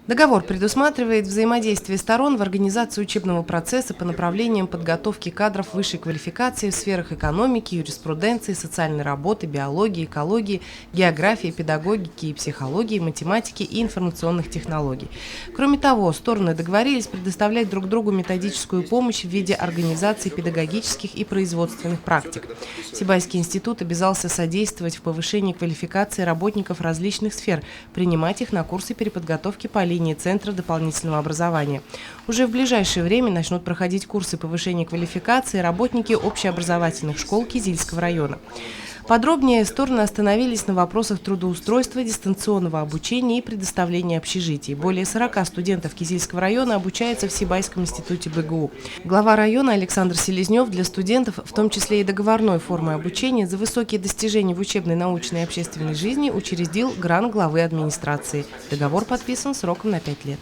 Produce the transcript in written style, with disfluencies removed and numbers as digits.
Договор предусматривает взаимодействие сторон в организации учебного процесса по направлениям подготовки кадров высшей квалификации в сферах экономики, юриспруденции, социальной работы, биологии, экологии, географии, педагогики и психологии, математики и информационных технологий. Кроме того, стороны договорились предоставлять друг другу методическую помощь в виде организации педагогических и производственных практик. Сибайский институт обязался содействовать в повышении квалификации работников различных сфер, принимать их на курсы переподготовки по линии Центра дополнительного образования. Уже в ближайшее время начнут проходить курсы повышения квалификации работники общеобразовательных школ Кизильского района. Подробнее стороны остановились на вопросах трудоустройства, дистанционного обучения и предоставления общежитий. Более 40 студентов Кизильского района обучаются в Сибайском институте БГУ. Глава района Александр Селезнев для студентов, в том числе и договорной формы обучения, за высокие достижения в учебной, научной и общественной жизни учредил грант главы администрации. Договор подписан сроком на 5 лет.